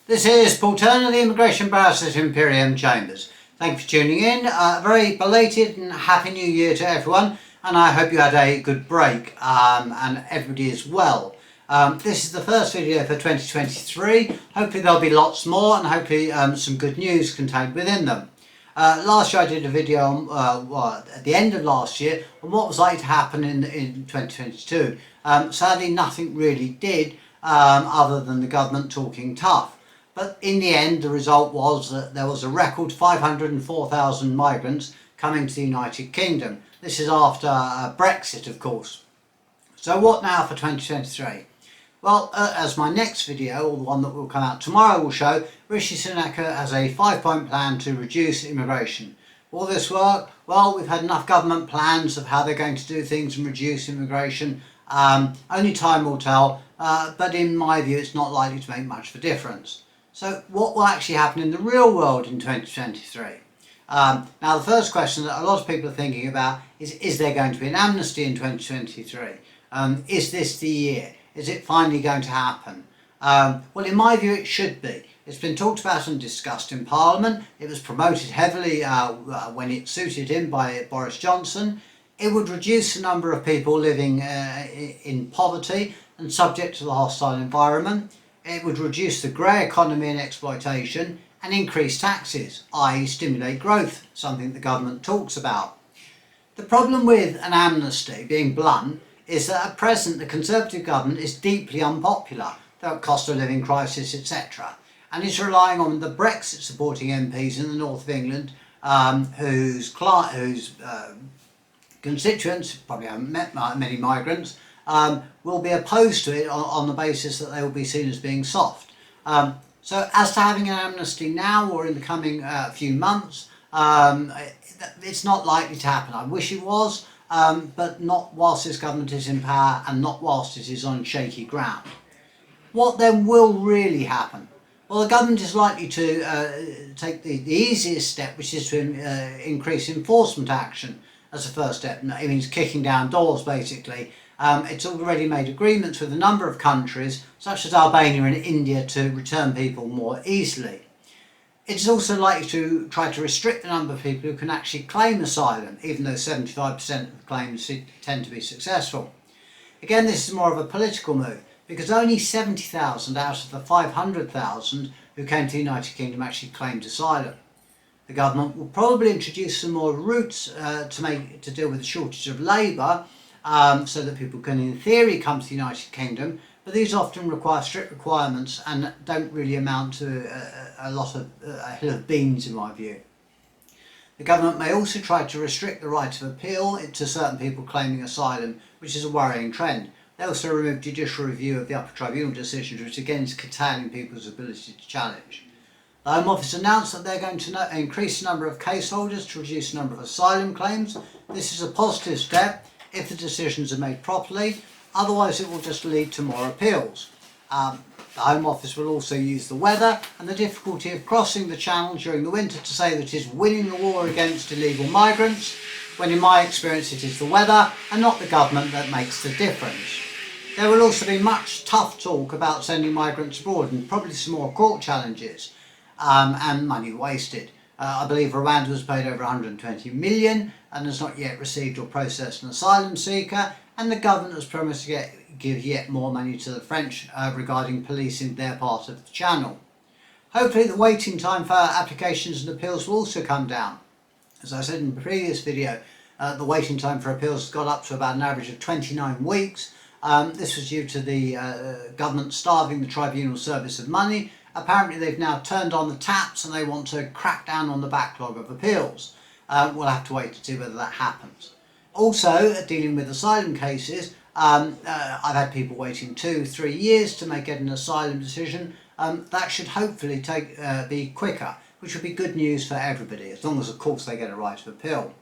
This is Paul Turner, the Immigration Barrister at Imperium Chambers. Thank you for tuning in. A very belated and happy new year to everyone, and I hope you had a good break and everybody is well. This is the first video for 2023. Hopefully there'll be lots more and hopefully some good news contained within them. Last year I did a video at the end of last year on what was likely to happen in 2022. Sadly nothing really did other than the government talking tough. But in the end, the result was that there was a record 504,000 migrants coming to the United Kingdom. This is after Brexit, of course. So what now for 2023? Well, as my next video, or the one that will come out tomorrow, will show, Rishi Sunak has a 5-point plan to reduce immigration. Will this work? Well, we've had enough government plans of how they're going to do things and reduce immigration. Only time will tell, but in my view, it's not likely to make much of a difference. So what will actually happen in the real world in 2023? Now the first question that a lot of people are thinking about is there going to be an amnesty in 2023? Is this the year? Is it finally going to happen? Well, in my view it should be. It's been talked about and discussed in Parliament. It was promoted heavily when it suited him by Boris Johnson. It would reduce the number of people living in poverty and subject to the hostile environment. It would reduce the grey economy and exploitation and increase taxes, i.e. stimulate growth, something the government talks about. The problem with an amnesty, being blunt, is that at present the Conservative government is deeply unpopular, the cost of living crisis, etc. and is relying on the Brexit supporting MPs in the north of England whose constituents, probably haven't met many migrants, will be opposed to it on the basis that they will be seen as being soft. So as to having an amnesty now or in the coming few months, it's not likely to happen. I wish it was, but not whilst this government is in power and not whilst it is on shaky ground. What then will really happen? Well, the government is likely to take the easiest step, which is to increase enforcement action as a first step. It means kicking down doors, basically. It's already made agreements with a number of countries, such as Albania and India, to return people more easily. It's also likely to try to restrict the number of people who can actually claim asylum, even though 75% of the claims tend to be successful. Again, this is more of a political move, because only 70,000 out of the 500,000 who came to the United Kingdom actually claimed asylum. The government will probably introduce some more routes to deal with the shortage of labour, so that people can in theory come to the United Kingdom, but these often require strict requirements and don't really amount to a hill of beans in my view. The government may also try to restrict the right of appeal to certain people claiming asylum, which is a worrying trend. They also remove judicial review of the upper tribunal decisions, which again is curtailing people's ability to challenge. The Home Office announced that they're going to increase the number of case holders to reduce the number of asylum claims. This is a positive step if the decisions are made properly, otherwise it will just lead to more appeals. The Home Office will also use the weather and the difficulty of crossing the Channel during the winter to say that it is winning the war against illegal migrants, when in my experience it is the weather and not the government that makes the difference. There will also be much tough talk about sending migrants abroad and probably some more court challenges and money wasted. I believe Rwanda has paid over 120 million and has not yet received or processed an asylum seeker, and the government has promised to give yet more money to the French regarding policing their part of the Channel. Hopefully the waiting time for applications and appeals will also come down. As I said in the previous video, the waiting time for appeals has got up to about an average of 29 weeks. This was due to the government starving the tribunal service of money. Apparently they've now turned on the taps and they want to crack down on the backlog of appeals. We'll have to wait to see whether that happens. Also, dealing with asylum cases, I've had people waiting 2-3 years to get an asylum decision. That should hopefully be quicker, which would be good news for everybody, as long as of course they get a right of appeal.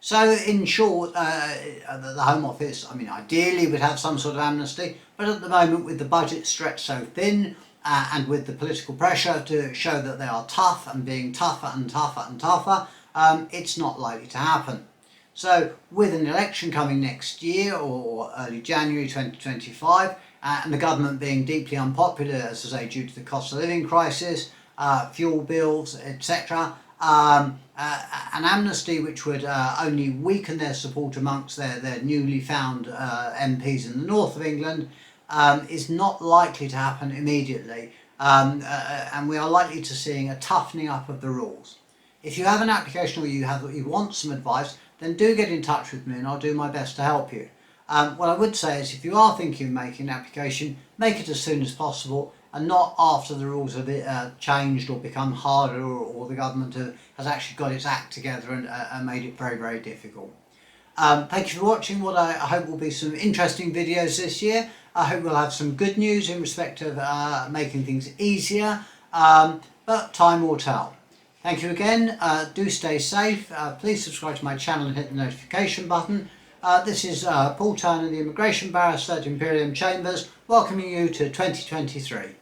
So in short, the Home Office, ideally would have some sort of amnesty, but at the moment with the budget stretched so thin, and with the political pressure to show that they are tough and being tougher and tougher and tougher, it's not likely to happen. So with an election coming next year or early January 2025, and the government being deeply unpopular, as I say, due to the cost of living crisis, fuel bills, etc. An amnesty which would only weaken their support amongst their newly found MPs in the north of England is not likely to happen immediately, and we are likely to seeing a toughening up of the rules. If you have an application or you want some advice, then do get in touch with me and I'll do my best to help you. What I would say is if you are thinking of making an application, make it as soon as possible and not after the rules have changed or become harder, or the government has actually got its act together and made it very, very difficult. Thank you for watching what I hope will be some interesting videos this year. I hope we'll have some good news in respect of making things easier, but time will tell. Thank you again. Do stay safe. Please subscribe to my channel and hit the notification button. This is Paul Turner, the Immigration Barrister at Imperium Chambers, welcoming you to 2023.